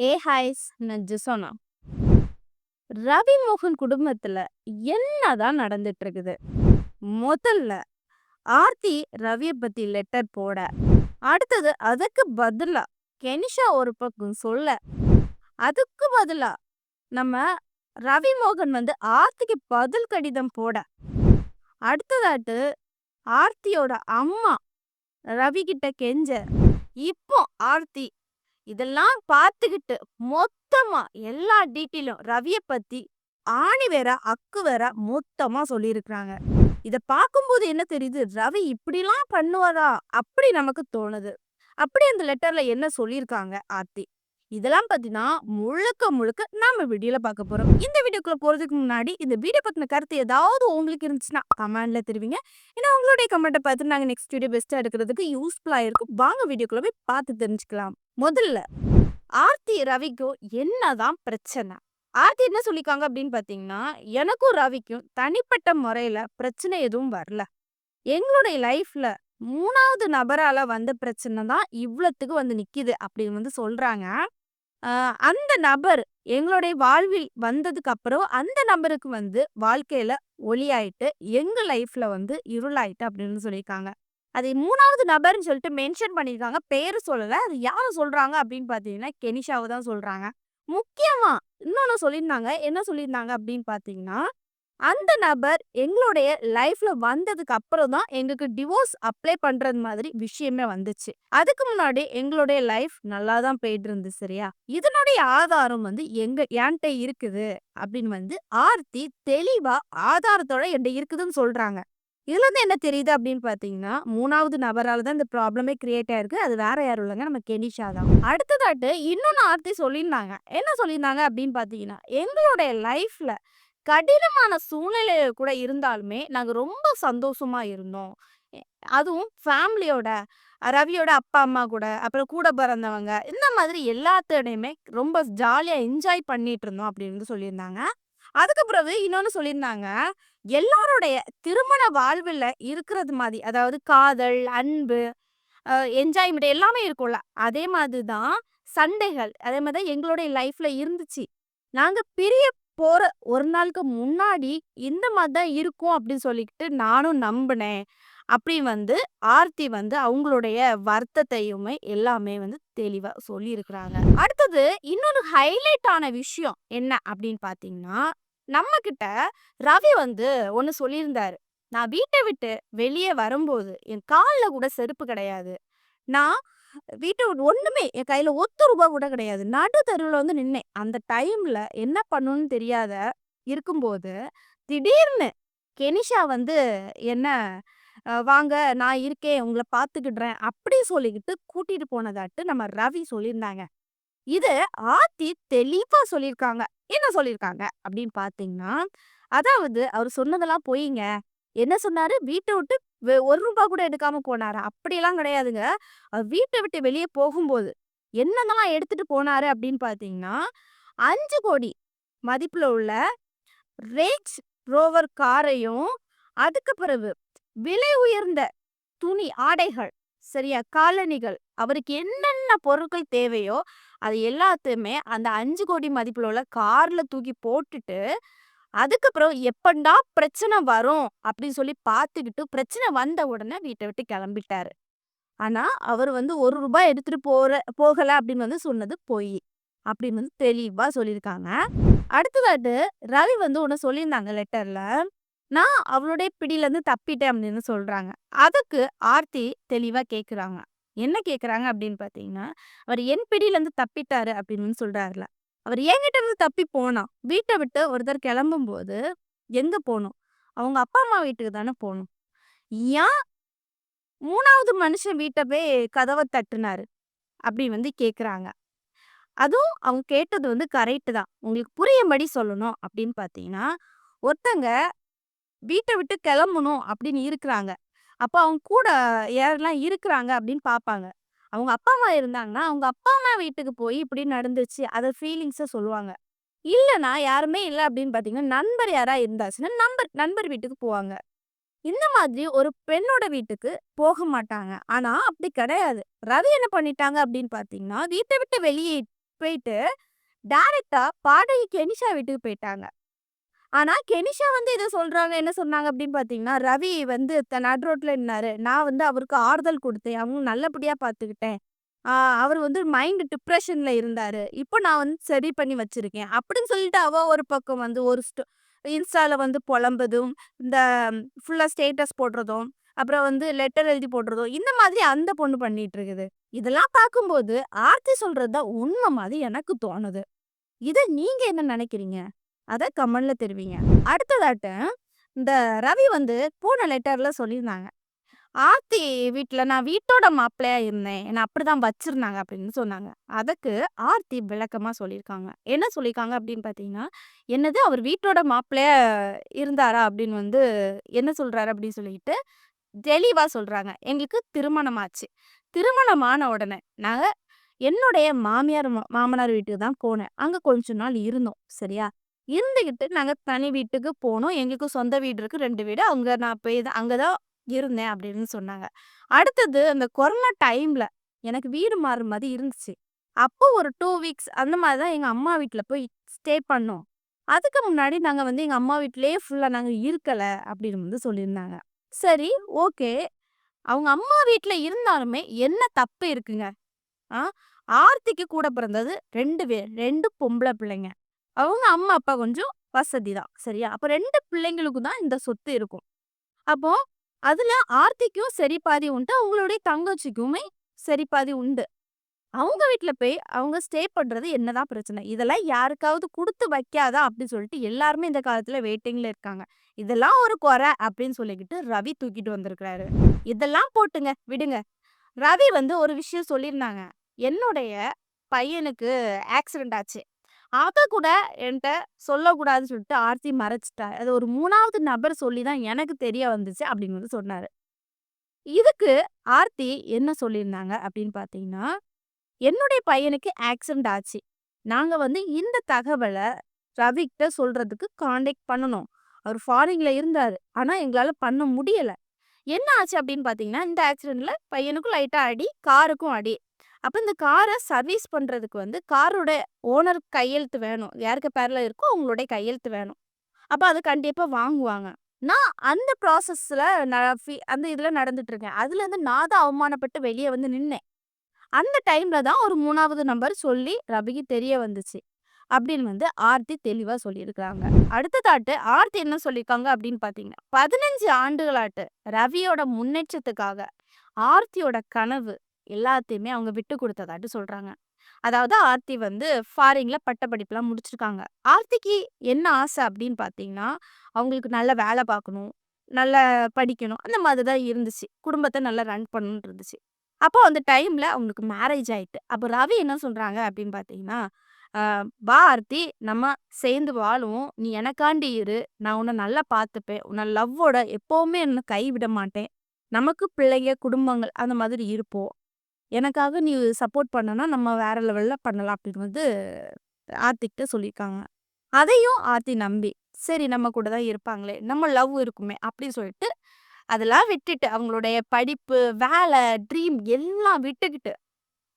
ஹாய்ஸ் நான் ஜிசோனா. ரவி மோகன் குடும்பத்துல என்னதான் நடந்துட்டு இருக்குது? முதல்ல ஆர்த்தி ரவிய பத்தி லெட்டர் போட, அடுத்தது அதுக்கு பதிலா கெனிஷா ஒரு பக்கம் சொல்ல, அதுக்கு பதிலா நம்ம ரவி மோகன் வந்து ஆர்த்திக்கு பதில் கடிதம் போட, அடுத்ததாட்டு ஆர்த்தியோட அம்மா ரவி கிட்ட கெஞ்ச, இப்போ ஆர்த்தி இதெல்லாம் பார்த்துக்கிட்டு மொத்தமா எல்லா டீட்டெயிலும் ரவிய பத்தி ஆணி வேற அக்கு வேற மொத்தமா சொல்லியிருக்கிறாங்க. இத பார்க்கும்போது என்ன தெரியுது, ரவி இப்படிலாம் பண்ணுவாரா அப்படி நமக்கு தோணுது. அப்படி அந்த லெட்டர்ல என்ன சொல்லியிருக்காங்க ஆர்த்தி, இதெல்லாம் பத்தினா முழுக்க முழுக்க நாம வீடியோல பார்க்க போறோம். இந்த வீடியோக்குள்ள போறதுக்கு முன்னாடி இந்த வீடியோ பத்தின கருத்து ஏதாவது உங்களுக்கு இருந்துச்சுன்னா கமெண்ட்ல தெரிவிங்க. ஏன்னா உங்களுடைய கமெண்ட்டை பார்த்து நாங்க நெக்ஸ்ட் வீடியோ பெஸ்டா எடுக்கிறதுக்கு யூஸ்ஃபுல்லா இருக்கும். வாங்க வீடியோக்குள்ள போய் பார்த்து தெரிஞ்சுக்கலாம். முதல்ல ஆர்த்தி ரவிக்கும் என்னதான் பிரச்சனை? ஆர்த்தி என்ன சொல்லிருக்காங்க அப்படின்னு பாத்தீங்கன்னா, எனக்கும் ரவிக்கும் தனிப்பட்ட முறையில பிரச்சனை எதுவும் வரல. எங்களுடைய லைஃப்ல 3வது நபரால வந்த பிரச்சனை தான் இவ்வளத்துக்கு வந்து நிக்குது அப்படின்னு வந்து சொல்றாங்க. அந்த நபர் எங்களுடைய வாழ்வில் வந்ததுக்கு அப்புறம் அந்த நபருக்கு வந்து வாழ்க்கையில ஒளியாயிட்டு, எங்க லைஃப்ல வந்து இருளாயிட்டு அப்படின்னு சொல்லியிருக்காங்க. அது 3வது நபர்ன்னு சொல்லிட்டு மென்ஷன் பண்ணியிருக்காங்க. பேரு சொல்லல. அது யார சொல்றாங்க அப்படின்னு பார்த்தீங்கன்னா, கெனிஷாவ தான் சொல்றாங்க. முக்கியமா இன்னொன்னு சொல்லியிருந்தாங்க. என்ன சொல்லியிருந்தாங்க அப்படின்னு பார்த்தீங்கன்னா, அந்த நபர் எங்களுடைய லைஃப்ல வந்ததுக்கு அப்புறம் தான் எங்களுக்கு டிவோர்ஸ் அப்ளை பண்றது மாதிரி விஷயமே வந்துச்சு. அதுக்கு முன்னாடி எங்களுடைய லைஃப் நல்லா தான் போயிட்டு இருந்துச்சு சரியா? இதனுடைய ஆதாரம் வந்து என்ட்ட இருக்குது அப்படின்னு வந்து ஆர்த்தி தெளிவா ஆதாரத்தோட என்ட்ட இருக்குதுன்னு சொல்றாங்க. இதுல இருந்து என்ன தெரியுது அப்படின்னு பாத்தீங்கன்னா, 3வது நபரால தான் இந்த ப்ராப்ளமே கிரியேட் ஆயிருக்கு. அது வேற யாரும் இல்லங்க, நம்ம கெனிஷா தான். அடுத்ததாட்டு இன்னொன்னு ஆர்த்தி சொல்லியிருந்தாங்க. என்ன சொல்லியிருந்தாங்க அப்படின்னு பாத்தீங்கன்னா, எங்களுடைய லைஃப்ல கடினமான சூழ்நிலையில கூட இருந்தாலுமே நாங்க ரொம்ப சந்தோஷமா இருந்தோம். எ அதுவும் ஃபேமிலியோட, ரவியோட அப்பா, அம்மா கூட, அப்புறம் கூட பிறந்தவங்க, இந்த மாதிரி எல்லாத்தோடையுமே ரொம்ப ஜாலியா என்ஜாய் பண்ணிட்டு இருந்தோம் அப்படின்னு வந்து சொல்லியிருந்தாங்க. அதுக்கு பிறகு இன்னொன்னு சொல்லியிருந்தாங்க. எல்லாருடைய திருமண வாழ்வுல இருக்கிறது மாதிரி, அதாவது காதல், அன்பு, என்ஜாய்மெண்ட் எல்லாமே இருக்கும்ல. அதே மாதிரி தான் சண்டைகள், அதே மாதிரி தான் எங்களுடைய லைஃப்ல இருந்துச்சு. நாங்க பிரிய போற ஒரு நாளுக்கு முன்னாடி இந்த மாதிரி தான் இருக்கும் அப்படின்னு சொல்லிக்கிட்டு நானும் நம்பினேன். அப்படி வந்து ஆர்த்தி வந்து அவங்களுடைய வருத்தத்தையுமே எல்லாமே வந்து தெளிவா சொல்லியிருக்கிறாங்க. அடுத்தது இன்னொரு ஹைலைட் ஆன விஷயம் என்ன அப்படின்னு பார்த்தீங்கன்னா, நம்மகிட்ட ரவி வந்து ஒண்ணு சொல்லியிருந்தாரு. நான் வீட்ட விட்டு வெளிய வரும்போது என் கால்ல கூட செருப்பு கிடையாது. நான் வீட்ட விட்டு ஒண்ணுமே என் கையில ரூ. 1 கூட கிடையாது. நடு தெருவுல வந்து நின்னேன். அந்த டைம்ல என்ன பண்ணணும்னு தெரியாத இருக்கும்போது, திடீர்னு கெனிஷா வந்து என்ன வாங்க நான் இருக்கேன். உங்கள பார்த்துக்கிடுறேன். அப்படி சொல்லிக்கிட்டு கூட்டிட்டு போனதாட்டு நம்ம ரவி சொல்லியிருந்தாங்க. இது ஆர்த்தி தெளிவா சொல்லியிருக்காங்க. என்ன சொல்லியிருக்காங்க அப்படின்னு பார்த்தீங்கன்னா, அதாவது அவரு சொன்னதெல்லாம் பொய்ங்க. என்ன சொன்னாரு? வீட்ட விட்டு ரூ. 1 கூட எடுக்காம போனாரா? அப்படியெல்லாம் கிடையாதுங்க. வீட்ட விட்டு வெளிய போகும்போது என்னென்னலாம் எடுத்துட்டு போனாரு அப்படின்னு பார்த்தீங்கன்னா, 5,00,00,000 மதிப்புல உள்ள ரேஞ்ச் ரோவர் காரையும், அதுக்கு பிறகு விலை உயர்ந்த துணி, ஆடைகள், சரியா? காலணிகள், அவருக்கு என்னென்ன பொருட்கள் தேவையோ, அது எல்லாத்தையுமே அந்த 5,00,00,000 மதிப்புல உள்ள கார்ல தூக்கி போட்டுட்டு, அதுக்கப்புறம் எப்பண்டா பிரச்சனை வரும் அப்படின்னு சொல்லி பார்த்துக்கிட்டு, பிரச்சனை வந்த உடனே வீட்ட விட்டு கிளம்பிட்டாரு. ஆனா, அவரு வந்து ரூ. 1 எடுத்துட்டு போகல அப்படின்னு வந்து சொன்னது பொய். அப்படின்னு வந்து தெளிவா சொல்லியிருக்காங்க. அடுத்ததாட்டு ரவி வந்து ஒண்ணு சொல்லியிருந்தாங்க லெட்டர்ல. நான் அவளுடைய பிடியிலருந்து தப்பிட்டேன் அப்படின்னு சொல்றாங்க. அதுக்கு ஆர்த்தி தெளிவா கேட்குறாங்க. என்ன கேட்குறாங்க அப்படின்னு பார்த்தீங்கன்னா, அவர் என் பிடியிலருந்து தப்பிட்டாரு அப்படின்னு சொல்றாருல. அவர் என்கிட்ட இருந்து தப்பி போனான். வீட்ட விட்டு ஒருத்தர் கிளம்பும்போது எங்க போணும்? அவங்க அப்பா, அம்மா வீட்டுக்கு தானே போணும். ஏன் 3வது மனுஷன் வீட்ட போய் கதவ தட்டுனாரு? அப்படி வந்து கேட்குறாங்க. அதுவும் அவங்க கேட்டது வந்து கரெக்ட் தான். உங்களுக்கு புரியும்படி சொல்லணும் அப்படின்னு பார்த்தீங்கன்னா, ஒருத்தங்க வீட்ட விட்டு கிளம்பணும் அப்படின்னு இருக்கிறாங்க. அப்ப அவங்க கூட யாரெல்லாம் இருக்கிறாங்க அப்படின்னு பார்ப்பாங்க. அவங்க அப்பா, அம்மா இருந்தாங்கன்னா, அவங்க அப்பா, அம்மா வீட்டுக்கு போய் இப்படி நடந்துச்சு. அத ஃபீலிங்ஸ சொல்லுவாங்க. இல்லன்னா யாருமே இல்ல அப்படின்னு பார்த்தீங்கன்னா, நண்பர் யாரா இருந்தாச்சுன்னா, நண்பர் வீட்டுக்கு போவாங்க. இந்த மாதிரி ஒரு பெண்ணோட வீட்டுக்கு போக மாட்டாங்க. ஆனா அப்படி கிடையாது. ரவி என்ன பண்ணிட்டாங்க அப்படின்னு பார்த்தீங்கன்னா, வீட்ட விட்டு வெளியே போயிட்டு டைரக்ட்டா பாடகி கெனிஷா வீட்டுக்கு போயிட்டாங்க. ஆனா கெனிஷா வந்து இத சொல்றாங்க. என்ன சொன்னாங்க அப்படின்னு பார்த்தீங்கன்னா, ரவி வந்து நடு ரோட்ல நின்னாரு. நான் வந்து அவருக்கு ஆறுதல் குடுத்தேன். அவங்க நல்லபடியா பார்த்துக்கிட்டேன். ஆ அவர் வந்து மைண்ட் டிப்ரஷன்ல இருந்தாரு. இப்போ நான் வந்து சரி பண்ணி வச்சிருக்கேன். அப்படின்னு சொல்லிட்டு அவ ஒரு பக்கம் வந்து ஒரு இன்ஸ்டால வந்து புலம்புதும், இந்த ஃபுல்லா ஸ்டேட்டஸ் போடுறதும், அப்புறம் வந்து லெட்டர் எழுதி போடுறதும், இந்த மாதிரி அந்த பொண்ணு பண்ணிட்டு இருக்குது. இதெல்லாம் பார்க்கும்போது ஆர்த்தி சொல்றது தான் உண்மை மாதிரி எனக்கு தோணுது. இத நீங்க என்ன நினைக்கிறீங்க? அத கமெண்ட்ல தெரிவிங்க. அடுத்ததாட்ட இந்த ரவி வந்து போன லெட்டர்ல சொல்லியிருந்தாங்க. ஆர்த்தி வீட்ல நான் வீட்டோட மாப்பிள்ளையா இருந்தேன். என்ன அப்படிதான் வச்சிருந்தாங்க அப்படின்னு சொன்னாங்க. அதுக்கு ஆர்த்தி விளக்கமா சொல்லியிருக்காங்க. என்ன சொல்லியிருக்காங்க அப்படின்னு பார்த்தீங்கன்னா, என்னது அவர் வீட்டோட மாப்பிள்ளையா இருந்தாரா? அப்படின்னு வந்து என்ன சொல்றாரு அப்படின்னு சொல்லிட்டு தெளிவா சொல்றாங்க. எங்களுக்கு திருமணம் ஆச்சு. திருமணம் ஆன உடனே நாங்க என்னுடைய மாமியார், மாமனார் வீட்டுக்கு தான் போனேன். அங்க கொஞ்ச நாள் இருந்தோம். சரியா? இருந்துகிட்டு நாங்க தனி வீட்டுக்கு போனோம். எங்களுக்கு சொந்த வீடு இருக்கு 2 வீடு. அங்க நான் போய் அங்க தான் இருந்தேன் அப்படின்னு சொன்னாங்க. அடுத்தது அந்த கொரோனா டைம்ல எனக்கு வீடு மாறுற மாரி இருந்துச்சு. அப்போ ஒரு 2 வீக்ஸ் அந்த மாரி தான் எங்க அம்மா வீட்ல போய் ஸ்டே பண்ணோம். அதுக்கு முன்னாடி நாங்க வந்து எங்க அம்மா வீட்லயே ஃபுல்லா நாங்க இருக்கல அப்படின்னு வந்து சொல்லியிருந்தாங்க. சரி, ஓகே. அவங்க அம்மா வீட்ல இருந்தாலுமே என்ன தப்பு இருக்குங்க? ஆ ஆர்த்திக்கு கூட பிறந்தது 2 பேர். 2 பொம்பள பிள்ளைங்க. அவங்க அம்மா, அப்பா கொஞ்சம் வசதி தான். சரியா? அப்ப 2 பிள்ளைங்களுக்கும் தான் இந்த சொத்து இருக்கும். அப்போ அதுல ஆர்த்திக்கும் சரி பாதி உண்டு. அவங்களுடைய தங்கச்சிக்குமே சரி பாதி உண்டு. அவங்க வீட்ல போய் அவங்க ஸ்டே பண்றது என்னதான் பிரச்சனை? இதெல்லாம் யாருக்காவது குடுத்து வைக்காதா? அப்படி சொல்லிட்டு எல்லாருமே இந்த காலத்துல வெயிட்டிங்ல இருக்காங்க. இதெல்லாம் ஒரு குறை அப்படின்னு சொல்லிக்கிட்டு ரவி தூக்கிட்டு வந்திருக்கிறாரு. இதெல்லாம் போட்டுங்க விடுங்க. ரவி வந்து ஒரு விஷயம் சொல்லியிருந்தாங்க. என்னுடைய பையனுக்கு ஆக்சிடென்ட் ஆச்சு. அத கூட என்ட்ட சொல்லக்கூடாதுன்னு சொல்லிட்டு ஆர்த்தி மறைச்சுட்டா. அது ஒரு 3வது நபர் சொல்லி தான் எனக்கு தெரிய வந்துச்சு அப்படின்னு வந்து சொன்னாரு. இதுக்கு ஆர்த்தி என்ன சொல்லியிருந்தாங்க அப்படின்னு பார்த்தீங்கன்னா, என்னுடைய பையனுக்கு ஆக்சிடென்ட் ஆச்சு. நாங்க வந்து இந்த தகவல ரவிக்கிட்ட சொல்றதுக்கு கான்டாக்ட் பண்ணுனோம். அவர் ஃபாரின்ல இருந்தாரு. ஆனா எங்களால பண்ண முடியல. என்ன ஆச்சு அப்படின்னு பார்த்தீங்கன்னா, இந்த ஆக்சிடென்ட்ல பையனுக்கும் லைட்டா அடி, காருக்கும் அடி. அப்ப இந்த கார சர்வீஸ் பண்றதுக்கு வந்து காரோட ஓனர் கையெழுத்து வேணும். யாருக்கு பேர்ல இருக்கோ அவங்களுடைய கையெழுத்து வேணும். அப்ப அது கண்டிப்பா வாங்குவாங்க. நான் அந்த ப்ராசஸ்ல அந்த இதுல நடந்துட்டு இருக்கேன். அதுலேருந்து நான் தான் அவமானப்பட்டு வெளிய வந்து நின்னேன். அந்த டைம்ல தான் ஒரு 3வது நபர் சொல்லி ரவிக்கு தெரிய வந்துச்சு. அப்படின்னு வந்து ஆர்த்தி தெளிவா சொல்லியிருக்காங்க. அடுத்ததாட்டு ஆர்த்தி என்ன சொல்லியிருக்காங்க அப்படின்னு பார்த்தீங்கன்னா, 15 ஆண்டுகளாட்டு ரவியோட முன்னேற்றத்துக்காக ஆர்த்தியோட கனவு எல்லாத்தையுமே அவங்க விட்டு குடுத்ததாட்டு சொல்றாங்க. அதாவது ஆர்த்தி வந்து ஃபாரின்ல பட்டப்படிப்புலாம் முடிச்சிருக்காங்க. ஆர்த்திக்கு என்ன ஆசை அப்படின்னு பார்த்தீங்கன்னா, அவங்களுக்கு நல்ல வேலை பார்க்கணும், நல்லா படிக்கணும். அந்த மாதிரி தான் இருந்துச்சு. குடும்பத்த நல்லா ரன் பண்ணணும்னு இருந்துச்சு. அப்போ அந்த டைம்ல அவங்களுக்கு மேரேஜ் ஆயிட்டு. அப்போ ரவி என்ன சொல்றாங்க அப்படின்னு பார்த்தீங்கன்னா, "அ வா ஆர்த்தி நம்ம சேர்ந்து வாழுவோம். நீ எனக்காண்டி இரு. நான் உன்ன நல்லா பார்த்துப்பேன். உன்ன லவ்வோட எப்பவுமே உன்ன கைவிட மாட்டேன். நமக்கு பிள்ளைங்க, குடும்பங்கள் அந்த மாதிரி இருப்போம். எனக்காக நீ சப்போர்ட் பண்ணனா, நம்ம வேற லெவல்ல பண்ணலாம்." அப்படின்னு வந்து ஆர்த்திகிட்ட சொல்லியிருக்காங்க. அதையும் ஆர்த்தி நம்பி, சரி நம்ம கூட தான் இருப்பாங்களே, நம்ம லவ் இருக்குமே அப்படின்னு சொல்லிட்டு, அதெல்லாம் விட்டுட்டு அவங்களுடைய படிப்பு, வேலை, ட்ரீம் எல்லாம் விட்டுக்கிட்டு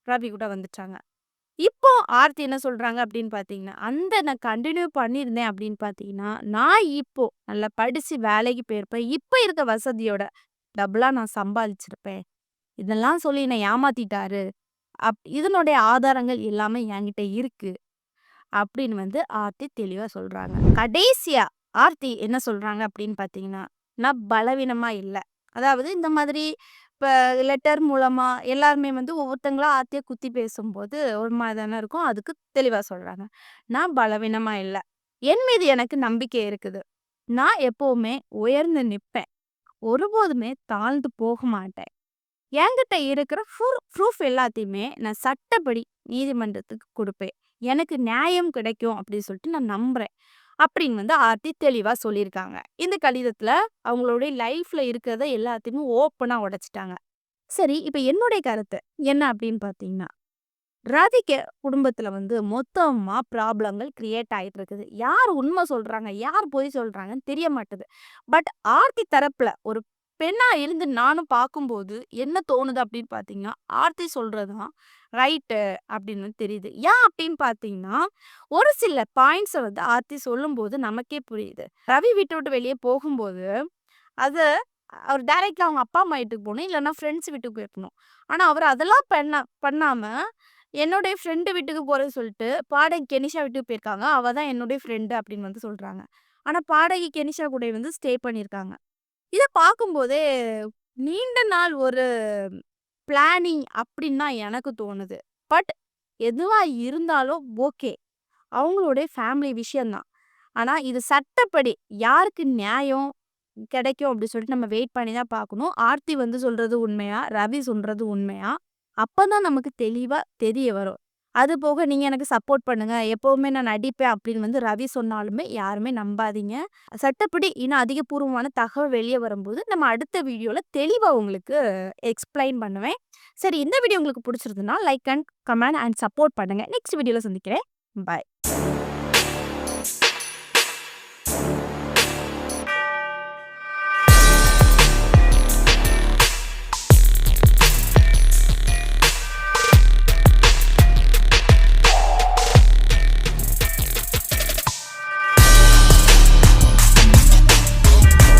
ரவி கூட வந்துட்டாங்க. இப்போ ஆர்த்தி என்ன சொல்றாங்க அப்படின்னு பார்த்தீங்கன்னா, அந்த நான் கன்டின்யூ பண்ணியிருந்தேன் அப்படின்னு பார்த்தீங்கன்னா, நான் இப்போ நல்லா படிச்சு வேலைக்கு போயிருப்பேன். இப்ப இருக்க வசதியோட டபுளா நான் சம்பாதிச்சிருப்பேன். இதெல்லாம் சொல்லி என்ன ஏமாத்திட்டாரு. இதனுடைய ஆதாரங்கள் எல்லாமே என்கிட்ட இருக்கு. அப்படின்னு வந்து ஆர்த்தி தெளிவா சொல்றாங்க. கடைசியா ஆர்த்தி என்ன சொல்றாங்க அப்படின்னு பார்த்தீங்கன்னா, நான் பலவீனமா இல்ல. அதாவது இந்த மாதிரி இப்ப லெட்டர் மூலமா எல்லாருமே வந்து ஒவ்வொருத்தங்களா ஆர்த்திய குத்தி பேசும்போது ஒரு மாரி தானே இருக்கும். அதுக்கு தெளிவா சொல்றாங்க. நான் பலவீனமா இல்ல. என் மீது எனக்கு நம்பிக்கை இருக்குது. நான் எப்பவுமே உயர்ந்து நிப்பேன். ஒருபோதுமே தாழ்ந்து போக மாட்டேன். என்கிட்ட இருக்கிற ப்ரூஃப் எல்லாத்தையுமே நான் சட்டப்படி நீதிமன்றத்துக்கு குடுப்பேன். எனக்கு நியாயம் கிடைக்கும் அப்படின்னு சொல்லிட்டு நான் நம்புறேன். அப்படின்னு வந்து ஆர்த்தி தெளிவா சொல்லியிருக்காங்க. இந்த கடிதத்துல அவங்களுடைய லைஃப்ல இருக்கிறத எல்லாத்தையுமே ஓப்பனா உடைச்சுட்டாங்க. சரி, இப்ப என்னுடைய கருத்து என்ன அப்படின்னு பார்த்தீங்கன்னா, ரவிக்கு குடும்பத்துல வந்து மொத்தமா ப்ராப்ளங்கள் கிரியேட் ஆயிட்டு இருக்குது. யார் உண்மை சொல்றாங்க, யார் பொய் சொல்றாங்கன்னு தெரிய மாட்டுது. பட் ஆர்த்தி தரப்புல ஒரு பெண்ணா இருந்து நானும் பார்க்கும்போது என்ன தோணுது அப்படின்னு பார்த்தீங்கன்னா, ஆர்த்தி சொல்றது தான் ரைட்டு அப்படின்னு தெரியுது. ஏன் அப்படின்னு பார்த்தீங்கன்னா, ஒரு சில பாயிண்ட்ஸ வந்து ஆர்த்தி சொல்லும்போது நமக்கே புரியுது. ரவி வீட்ட விட்டு வெளிய போகும்போது, அது அவர் டைரக்ட்டா அவங்க அப்பா, அம்மா வீட்டுக்கு போணும். இல்லன்னா ஃப்ரெண்ட்ஸ் வீட்டுக்கு போயிருக்கணும். ஆனா, அவரு அதெல்லாம் பண்ணாம, என்னுடைய ஃப்ரெண்டு வீட்டுக்கு போறேன்னு சொல்லிட்டு, பாடகி கெனிஷா வீட்டுக்கு போயிருக்காங்க. அவ தான் என்னுடைய ஃப்ரெண்டு அப்படின்னு வந்து சொல்றாங்க. ஆனா, பாடகி கெனிஷா கூட வந்து ஸ்டே பண்ணியிருக்காங்க. இத பார்க்கும்போதே, நீண்ட நாள் ஒரு பிளானிங் அப்படின்னு தான் எனக்கு தோணுது. பட் எதுவா இருந்தாலும் ஓகே. அவங்களுடைய ஃபேமிலி விஷயம் தான். ஆனா, இது சட்டப்படி யாருக்கு நியாயம் கிடைக்கும் அப்படி சொல்லிட்டு நம்ம வெயிட் பண்ணி தான் பார்க்கணும். ஆர்த்தி வந்து சொல்றது உண்மையா? ரவி சொல்றது உண்மையா? அப்பதான் நமக்கு தெளிவா தெரிய வரும். அதுபோக நீங்க எனக்கு சப்போர்ட் பண்ணுங்க. எப்பவுமே நான் நடிப்பேன் அப்படின்னு வந்து ரவி சொன்னாலுமே யாருமே நம்பாதீங்க. சட்டப்படி இன்னும் அதிகப்பூர்வமான தகவல் வெளிய வரும்போது, நம்ம அடுத்த வீடியோல தெளிவா உங்களுக்கு எக்ஸ்ப்ளைன் பண்ணுவேன். சரி, இந்த வீடியோ உங்களுக்கு புடிச்சிருந்ததுன்னா like and comment and support பண்ணுங்க. நெக்ஸ்ட் வீடியோல சந்திக்கிறேன். பாய்.